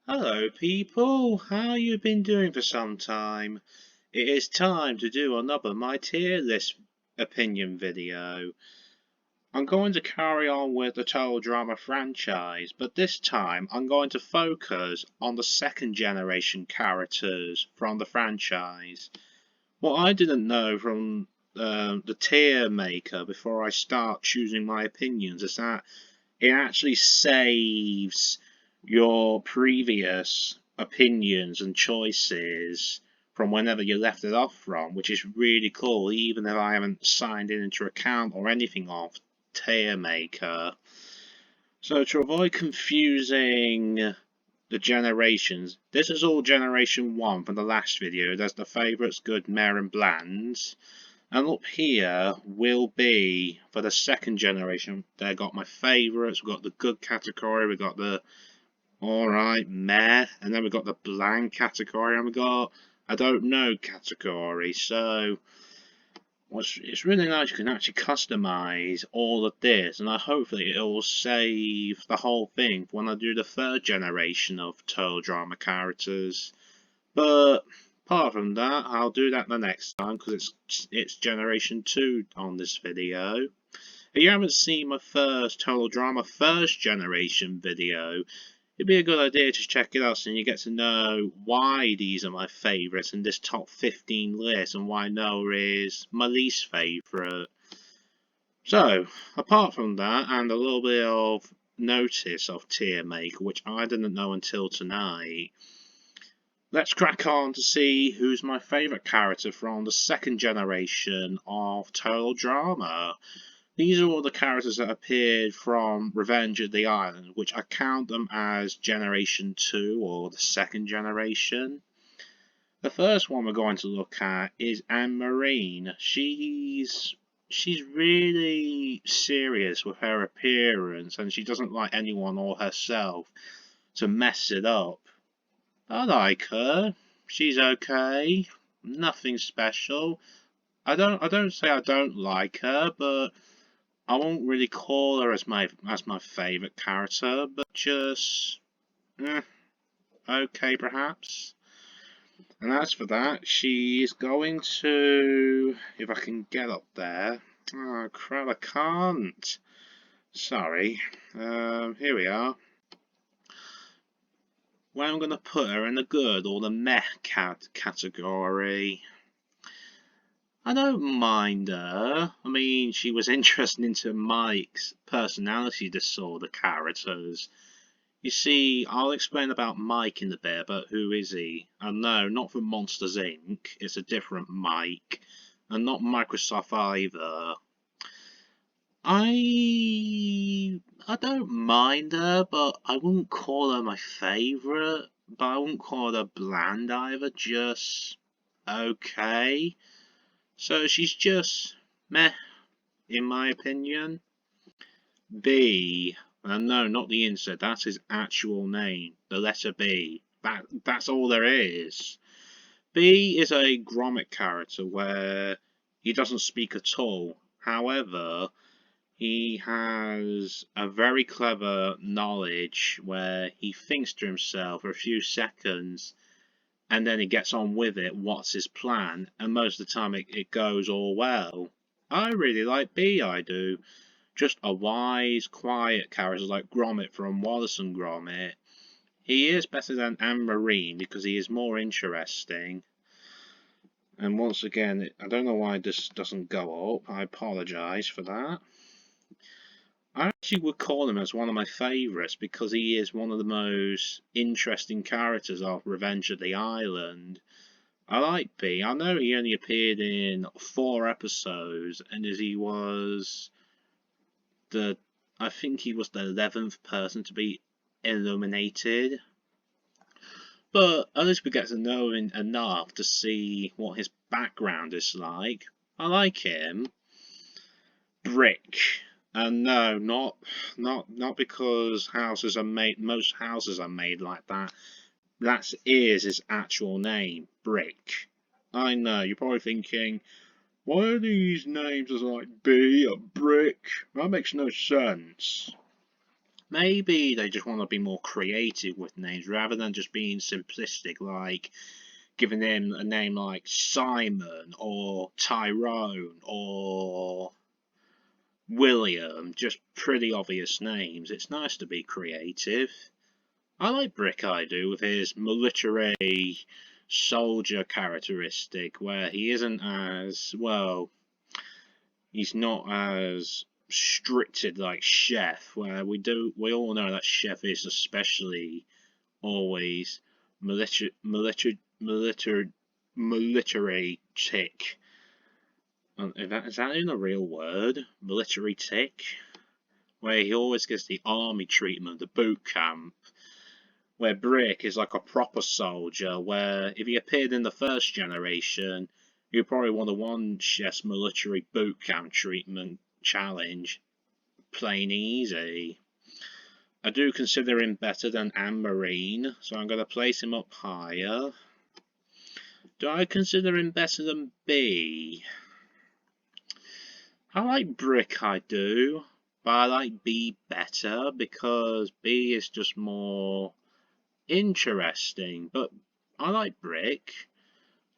Hello people, how you been doing for some time? It is time to do another My Tier List opinion video. I'm going to carry on with the Total Drama franchise, but this time I'm going to focus on the second generation characters from the franchise. What I didn't know from the tier maker before I start choosing my opinions is that it actually saves your previous opinions and choices from whenever you left it off from, which is really cool, even if I haven't signed in into account or anything of Tier Maker. So to avoid confusing the generations, this is all Generation 1 from the last video. There's the favourites, good, mare and blands. And up here will be for the second generation. They got my favourites. We've got the good category. We've got the alright, meh. And then we've got the blank category. And we've got I don't know category. So it's really nice. You can actually customise all of this. And hopefully it will save the whole thing when I do the third generation of Total Drama characters. But apart from that, I'll do that the next time because it's Generation 2 on this video. If you haven't seen my first Total Drama first generation video, it'd be a good idea to check it out so you get to know why these are my favourites in this top 15 list and why Noah is my least favourite. So, apart from that, and a little bit of notice of Tier Maker, which I didn't know until tonight, let's crack on to see who's my favourite character from the second generation of Total Drama. These are all the characters that appeared from Revenge of the Island, which I count them as Generation 2 or the second generation. The first one we're going to look at is Anne Marine. She's really serious with her appearance and she doesn't like anyone or herself to mess it up. I like her. She's okay. Nothing special. I don't say I don't like her, but I won't really call her as my favourite character, but just okay perhaps. And as for that, she's going to, if I can get up there. Oh crap, I can't. Sorry. Here we are. Where I'm going to put her in the good or the meh category. I don't mind her. I mean, she was interested into Mike's personality disorder characters. You see, I'll explain about Mike in a bit, but who is he? And no, not from Monsters Inc. It's a different Mike. And not Microsoft either. I don't mind her, but I wouldn't call her my favourite. But I wouldn't call her bland either, just okay. So she's just meh, in my opinion. B. No, not the insert. That's his actual name. The letter B. That's all there is. B is a Gromit character where he doesn't speak at all. However, he has a very clever knowledge where he thinks to himself for a few seconds and then he gets on with it, what's his plan, and most of the time it goes all well. I really like B, I do. Just a wise, quiet character like Gromit from Wallace and Gromit. He is better than Anne Marine because he is more interesting. And once again, I don't know why this doesn't go up. I apologise for that. I actually would call him as one of my favourites because he is one of the most interesting characters of Revenge of the Island. I like B. I know he only appeared in 4 episodes and as he was I think he was the 11th person to be eliminated. But at least we get to know him enough to see what his background is like. I like him. Brick. And no, not because houses are made. Most houses are made like that. That is his actual name, Brick. I know you're probably thinking, why are these names as like B or Brick? That makes no sense. maybe they just want to be more creative with names rather than just being simplistic, like giving him a name like Simon or Tyrone or William, just pretty obvious names. It's nice to be creative. I like Brick, I do, with his military soldier characteristic, where he isn't as, well, he's not as restricted like Chef, where we all know that Chef is especially always military tick. Is that even a real word? Military tick? Where he always gets the army treatment, the boot camp. Where Brick is like a proper soldier, where if he appeared in the first generation, he'd probably want to won Chef's military boot camp treatment challenge. Plain easy. I do consider him better than Anne Marine, so I'm going to place him up higher. Do I consider him better than B? I like Brick, I do, but I like B better because B is just more interesting, but I like Brick.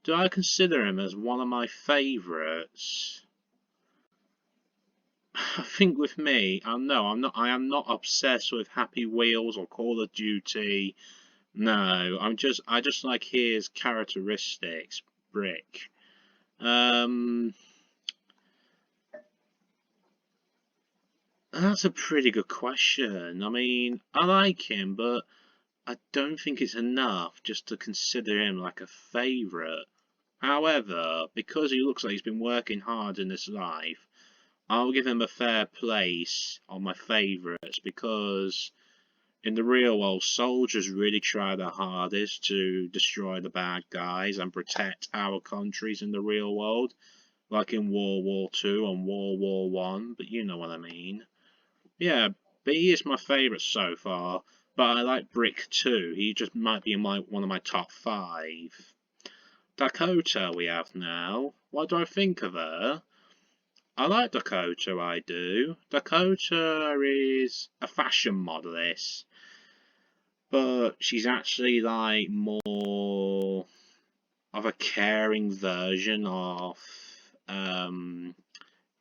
Do I consider him as one of my favourites? I think with me, I am not obsessed with Happy Wheels or Call of Duty. No, I just like his characteristics, Brick. That's a pretty good question. I mean, I like him, but I don't think it's enough just to consider him like a favourite. However, because he looks like he's been working hard in his life, I'll give him a fair place on my favourites because in the real world, soldiers really try their hardest to destroy the bad guys and protect our countries in the real world, like in World War II and World War One. But you know what I mean. Yeah, B is my favourite so far, but I like Brick too. He just might be in one of my top 5. Dakota we have now. What do I think of her? I like Dakota, I do. Dakota is a fashion modelist, but she's actually like more of a caring version of,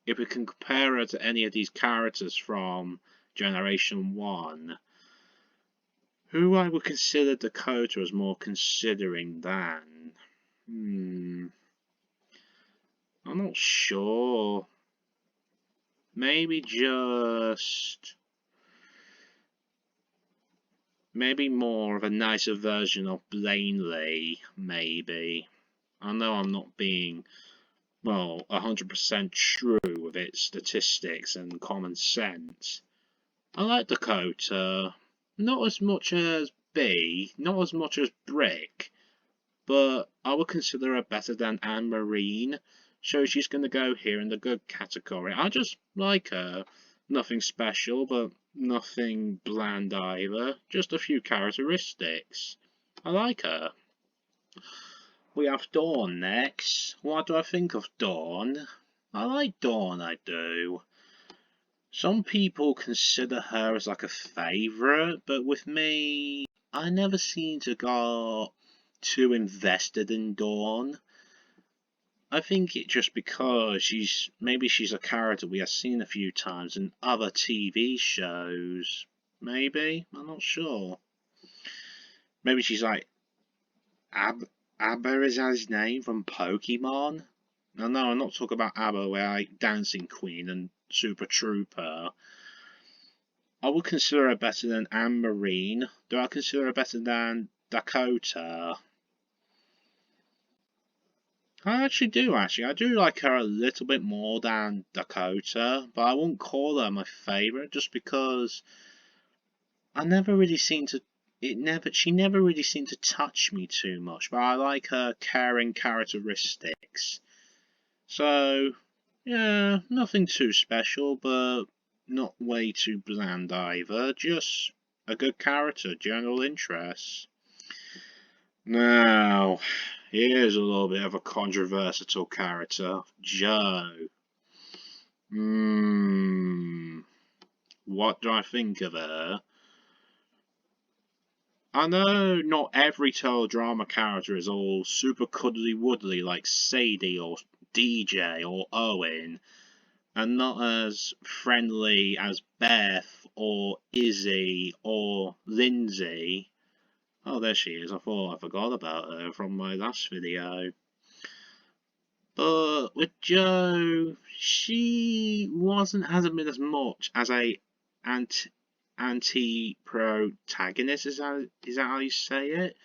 if we can compare her to any of these characters from Generation 1, who I would consider Dakota as more considering than? I'm not sure. Maybe more of a nicer version of Blaney, maybe. I know I'm not being, well, 100% true with its statistics and common sense. I like Dakota. Not as much as B, not as much as Brick, but I would consider her better than Anne Marine, so she's going to go here in the good category. I just like her. Nothing special, but nothing bland either. Just a few characteristics. I like her. We have Dawn next. What do I think of Dawn? I like Dawn, I do. Some people consider her as like a favourite, but with me, I never seem to got too invested in Dawn. I think it just because maybe she's a character we have seen a few times in other TV shows. Maybe? I'm not sure. Maybe she's like Abba is his name from Pokemon? No, I'm not talking about Abba, where like Dancing Queen and Super Trooper. I would consider her better than Anne Marine. Do I consider her better than Dakota? I actually do, I do like her a little bit more than Dakota, but I wouldn't call her my favourite just because I never really seem to, she never really seemed to touch me too much, but I like her caring characteristics. So, yeah, nothing too special, but not way too bland either, just a good character, general interest. Now, here's a little bit of a controversial character, Joe. what do I think of her? I know not every teledrama character is all super cuddly woodly like Sadie or DJ or Owen, and not as friendly as Beth or Izzy or Lindsay. Oh, there she is. I thought I forgot about her from my last video. But with Jo, she wasn't hasn't been as much as a anti-protagonist. Is that how you say it?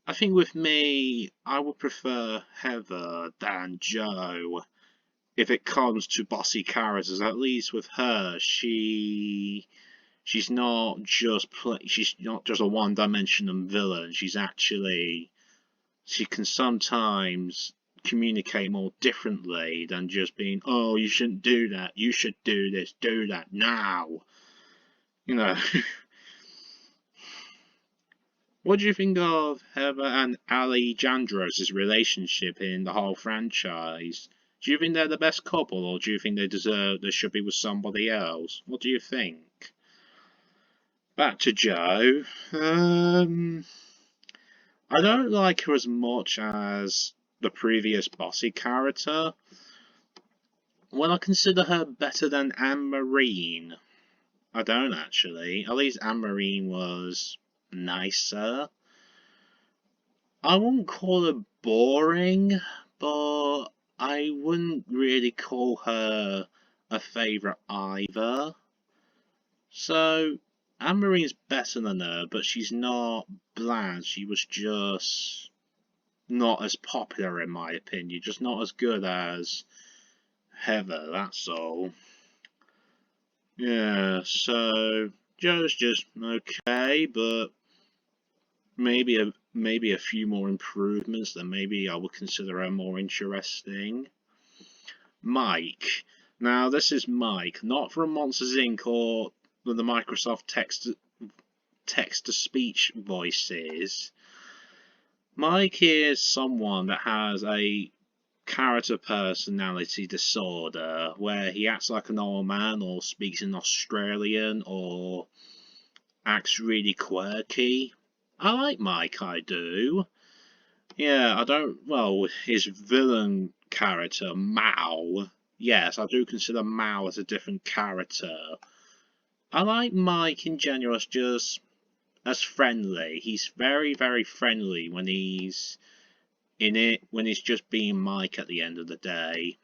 I think with me, I would prefer Heather than Jo. If it comes to bossy characters, at least with her, she's not just a one-dimensional villain. She can sometimes communicate more differently than just being, oh, you shouldn't do that, you should do this, do that now. You know. What do you think of Heather and Alejandro's relationship in the whole franchise? Do you think they're the best couple, or do you think they should be with somebody else? What do you think? Back to Jo. I don't like her as much as the previous bossy character. Well, I consider her better than Anne-Marine. I don't actually. At least Anne-Marine was nicer. I wouldn't call her boring, but I wouldn't really call her a favourite either. So, Anne-Marine's better than her, but she's not bland. She was just not as popular in my opinion. Just not as good as Heather, that's all. Yeah, so Jo's just okay, but maybe a few more improvements, then maybe I would consider her more interesting. Mike. Now this is Mike, not from Monsters Inc. or the Microsoft text-to-speech voices. Mike is someone that has a character personality disorder where he acts like an old man or speaks in Australian or acts really quirky. I like Mike, I do. Yeah, I don't. Well, his villain character, Mao. Yes, I do consider Mao as a different character. I like Mike in general as friendly. He's very, very friendly when he's when he's just being Mike at the end of the day.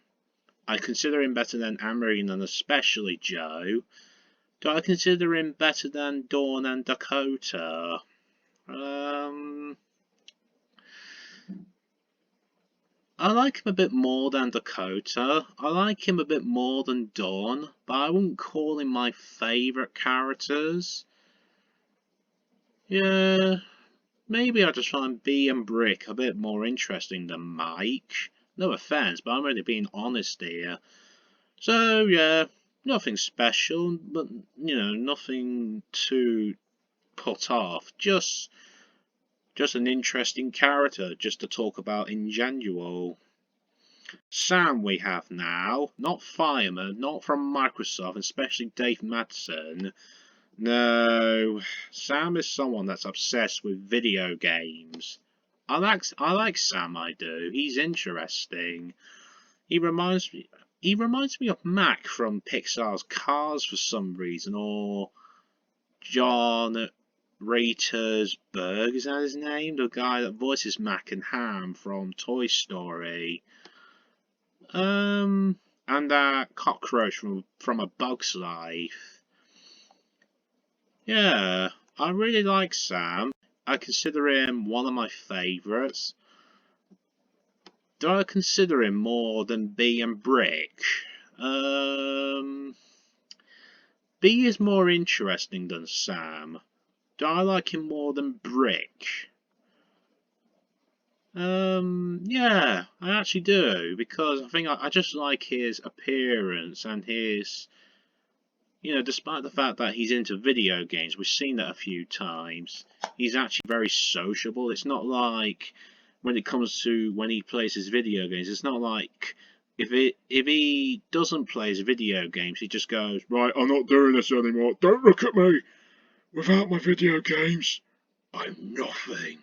I consider him better than Anne-Marine and especially Jo. Do I consider him better than Dawn and Dakota? I like him a bit more than Dakota. I like him a bit more than Dawn, but I wouldn't call him my favourite characters. Yeah, maybe I just find B and Brick a bit more interesting than Mike. No offence, but I'm really being honest here. So, yeah, nothing special, but, nothing too put off. Just an interesting character, just to talk about in general. Sam we have now, not Fireman, not from Microsoft, especially Dave Madsen. No, Sam is someone that's obsessed with video games. I like Sam, I do. He's interesting. He reminds me of Mac from Pixar's Cars for some reason, or John Ratersberg, is that his name? The guy that voices Mac and Ham from Toy Story. And that cockroach from A Bug's Life. Yeah, I really like Sam. I consider him one of my favourites. Do I consider him more than B and Brick? B is more interesting than Sam. Do I like him more than Brick? Yeah, I actually do, because I think I just like his appearance and his, despite the fact that he's into video games, we've seen that a few times, he's actually very sociable. It's not like when it comes to when he plays his video games, it's not like if he doesn't play his video games, he just goes, right, I'm not doing this anymore. Don't look at me. Without my video games, I'm nothing.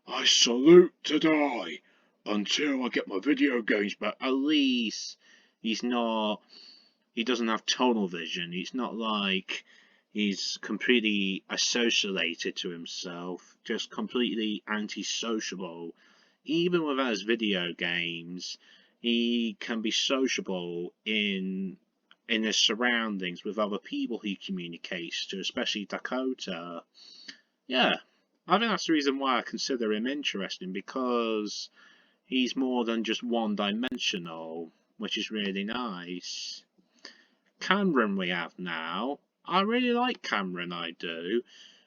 I salute to die until I get my video games back. At least he's not. He doesn't have tunnel vision. It's not like he's completely isolated to himself, just completely antisociable. Even without his video games, he can be sociable in his surroundings with other people he communicates to, especially Dakota. Yeah, I think that's the reason why I consider him interesting, because he's more than just one-dimensional, which is really nice. Cameron we have now. I really like Cameron, I do,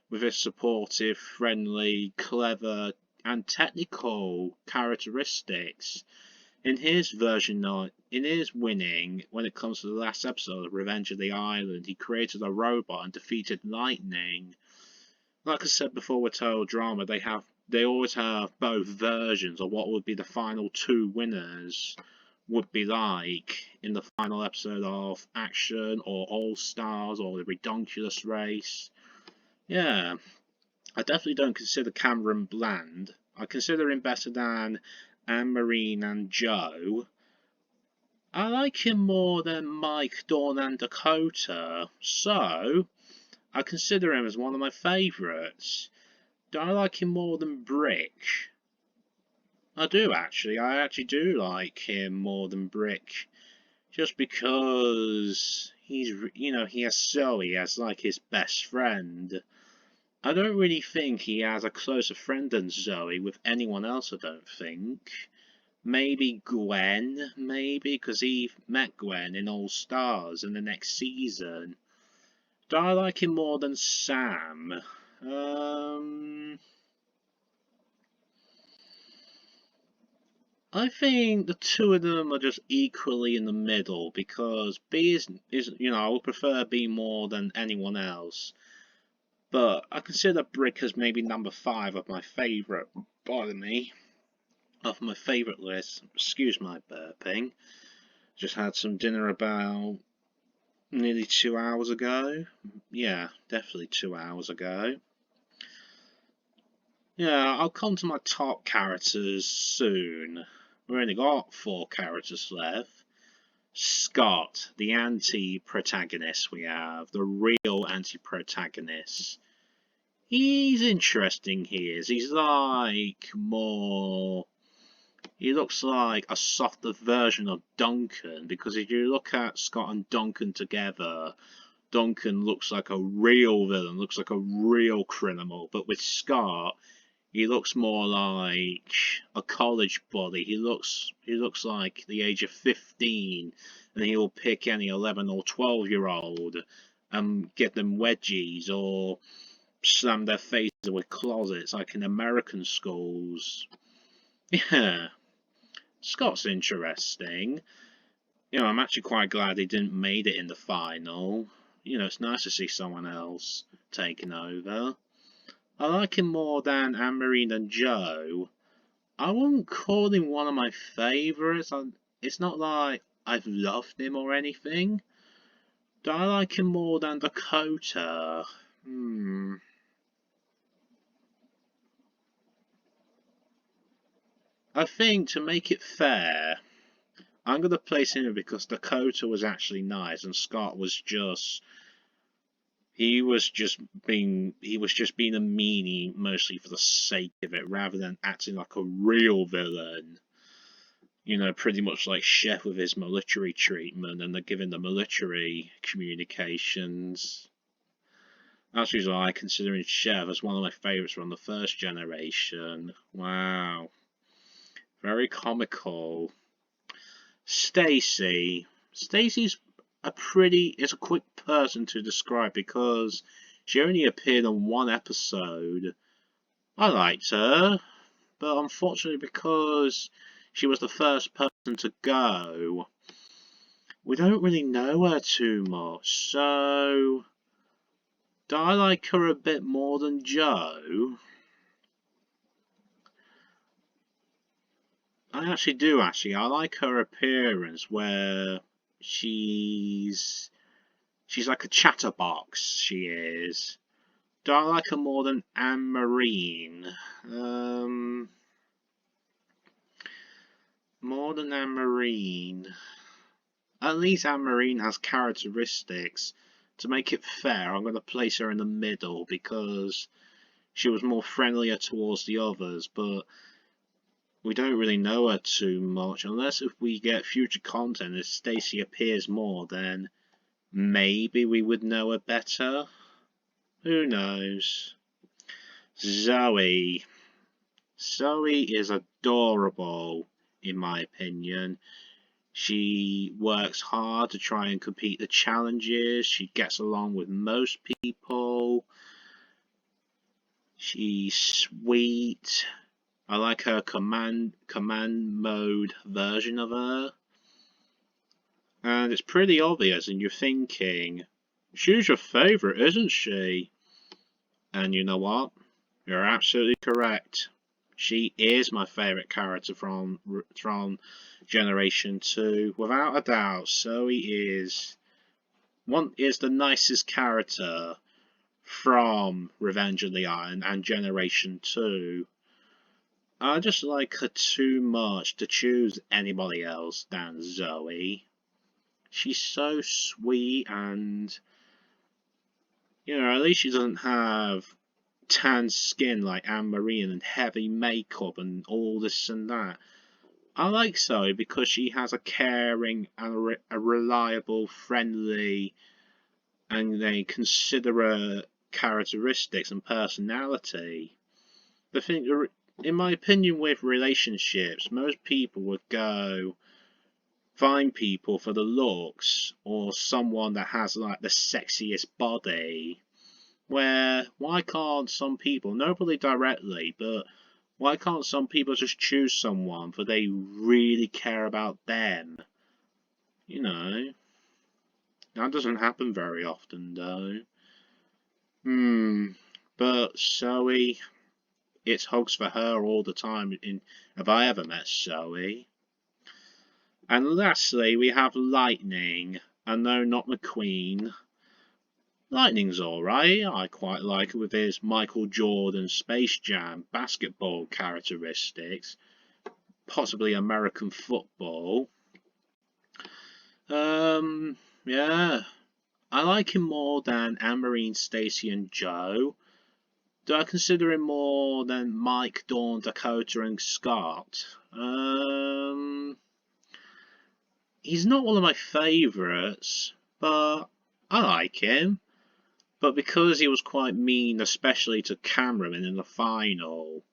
with his supportive, friendly, clever, and technical characteristics. In his winning, when it comes to the last episode of Revenge of the Island, he created a robot and defeated Lightning. Like I said before with Total Drama, they always have both versions of what would be the final two winners would be like in the final episode of Action or All Stars or the Redonkulous Race. Yeah, I definitely don't consider Cameron bland. I consider him better than Anne-Marine and Joe. I like him more than Mike, Dawn and Dakota, so I consider him as one of my favourites. Do I like him more than Brick? I do actually. I actually do like him more than Brick. Just because he has Zoe as like his best friend. I don't really think he has a closer friend than Zoe with anyone else, I don't think. Maybe Gwen, because he met Gwen in All Stars in the next season. Do I like him more than Sam? I think the two of them are just equally in the middle, because B is I would prefer B more than anyone else. But I consider Brick as maybe number 5 of my favourite, pardon me, of my favourite list. Excuse my burping. Just had some dinner about nearly 2 hours ago. Yeah, definitely 2 hours ago. Yeah, I'll come to my top characters soon. We've only got 4 characters left. Scott, the anti-protagonist we have, the real anti-protagonist. He's interesting, he is. He's like more... He looks like a softer version of Duncan, because if you look at Scott and Duncan together, Duncan looks like a real villain, looks like a real criminal, but with Scott, he looks more like a college bully. He looks like the age of 15, and he'll pick any 11 or 12-year-old and get them wedgies or slam their faces with closets like in American schools. Yeah, Scott's interesting. I'm actually quite glad he didn't make it in the final. It's nice to see someone else taking over. I like him more than Anne-Marine and Joe. I wouldn't call him one of my favourites. It's not like I've loved him or anything. Do I like him more than Dakota? I think to make it fair, I'm going to place him because Dakota was actually nice and Scott was just... He was just being a meanie mostly for the sake of it, rather than acting like a real villain. Pretty much like Chef with his military treatment and giving the military communications. That's the reason why I consider Chef as one of my favourites from the first generation. Wow. Very comical. Stacey. Stacey's is a quick person to describe because she only appeared on 1 episode. I liked her, but unfortunately because she was the first person to go, we don't really know her too much, so do I like her a bit more than Joe? I actually do, actually. I like her appearance where she's like a chatterbox, she is. Do I like her more than Anne-Marine? More than Anne-Marine. At least Anne-Marine has characteristics. To make it fair, I'm going to place her in the middle because she was more friendlier towards the others, but we don't really know her too much, unless if we get future content and Stacey appears more, then maybe we would know her better. Who knows? Zoe. Zoe is adorable, in my opinion. She works hard to try and compete the challenges. She gets along with most people. She's sweet. I like her command mode version of her. And it's pretty obvious, and you're thinking, she's your favourite, isn't she? And you know what? You're absolutely correct. She is my favourite character from Generation 2. Without a doubt, Zoe is the nicest character from Revenge of the Iron and Generation 2. I just like her too much to choose anybody else than Zoe. She's so sweet, and at least she doesn't have tan skin like Anne-Marie and heavy makeup and all this and that. I like Zoe because she has a caring and a reliable, friendly, and a considerate characteristics and personality. The thing, in my opinion, with relationships, most people would go find people for the looks or someone that has like the sexiest body. Why can't some people, nobody directly, but why can't some people just choose someone for they really care about them? That doesn't happen very often though. But Zoe, it's hugs for her all the time if I ever met Zoe. And lastly, we have Lightning, and no, not McQueen. Lightning's alright, I quite like it with his Michael Jordan Space Jam basketball characteristics, possibly American football. Yeah, I like him more than Anne-Marie, Stacey and Joe. Do I consider him more than Mike, Dawn, Dakota and Scott? He's not one of my favourites, but I like him. But because he was quite mean, especially to Cameron in the final,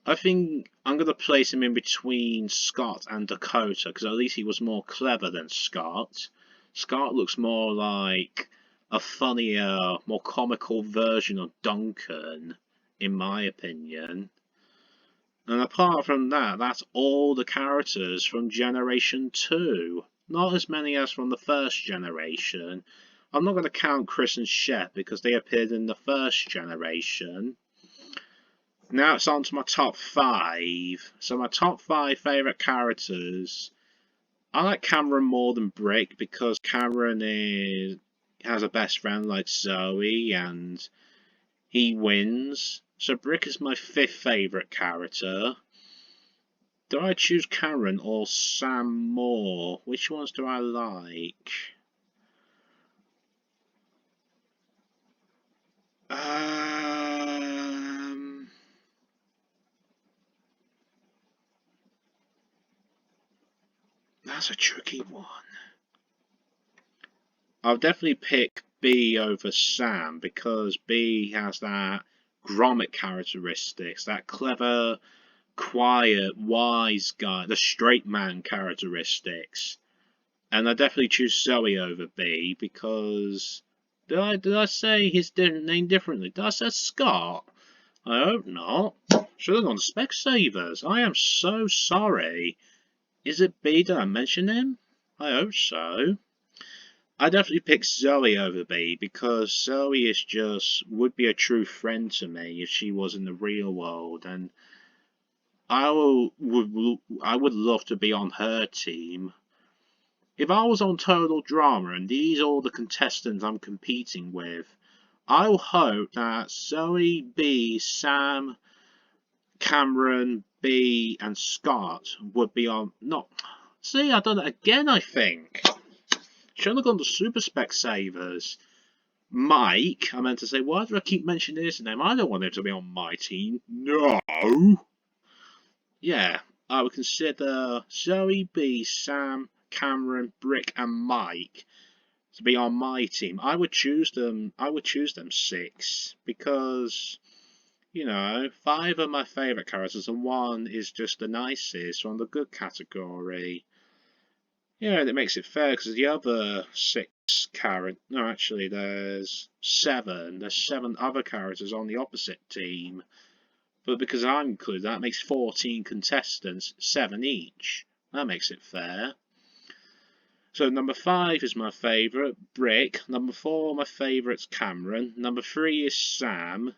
I think I'm going to place him in between Scott and Dakota, because at least he was more clever than Scott. Scott looks more like a funnier, more comical version of Duncan, in my opinion. And apart from that, that's all the characters from Generation 2. Not as many as from the first generation. I'm not going to count Chris and Shep because they appeared in the first generation. Now it's on to my top 5. So my top 5 favourite characters. I like Cameron more than Brick because Cameron has a best friend like Zoe and he wins. So Brick is my 5th favourite character. Do I choose Cameron or Sam more? Which ones do I like? That's a tricky one. I'll definitely pick B over Sam because B has that Gromit characteristics, that clever, quiet, wise guy, the straight man characteristics. And I definitely choose Zoe over B because did I say his name differently? Did I say Scott? I hope not. Should have gone Specsavers. I am so sorry. Is it B? Did I mention him? I hope so. I definitely pick Zoe over B because Zoe would be a true friend to me if she was in the real world, and I would love to be on her team. If I was on Total Drama and these are all the contestants I'm competing with, I will hope that Zoe, B, Sam, Cameron, B, and Scott would be on. Not. See, I've done it again, I think. Should have gone to Super Specsavers. Mike, I meant to say, why do I keep mentioning his name? I don't want him to be on my team. No! Yeah, I would consider Zoe, B, Sam, Cameron, Brick, and Mike to be on my team. I would choose them 6 because, you know, 5 are my favourite characters and 1 is just the nicest from the good category. Yeah, and it makes it fair because the other 6 characters. No, actually, there's 7. There's 7 other characters on the opposite team. But because I'm included, that makes 14 contestants, 7 each. That makes it fair. So number 5 is my favourite, Brick. Number 4, my favourite's Cameron. Number 3 is Sam.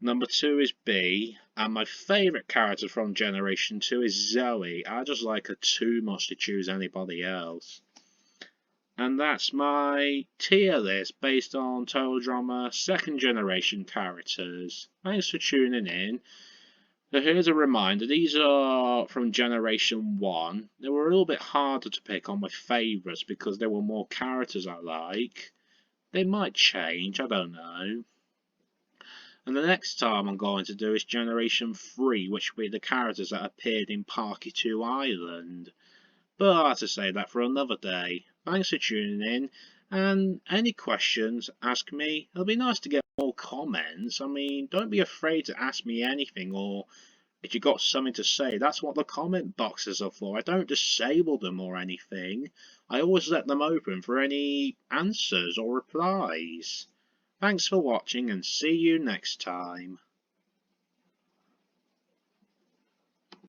Number 2 is B. And my favourite character from Generation 2 is Zoe. I just like her too much to choose anybody else. And that's my tier list based on Total Drama 2nd Generation characters. Thanks for tuning in. So here's a reminder, these are from Generation 1. They were a little bit harder to pick on my favourites because there were more characters I like. They might change, I don't know. And the next time I'm going to do is Generation 3, which will be the characters that appeared in Parky 2 Island. But I'll have to say that for another day. Thanks for tuning in, and any questions, ask me. It'll be nice to get more comments. I mean, don't be afraid to ask me anything, or if you got something to say, that's what the comment boxes are for. I don't disable them or anything. I always let them open for any answers or replies. Thanks for watching and see you next time.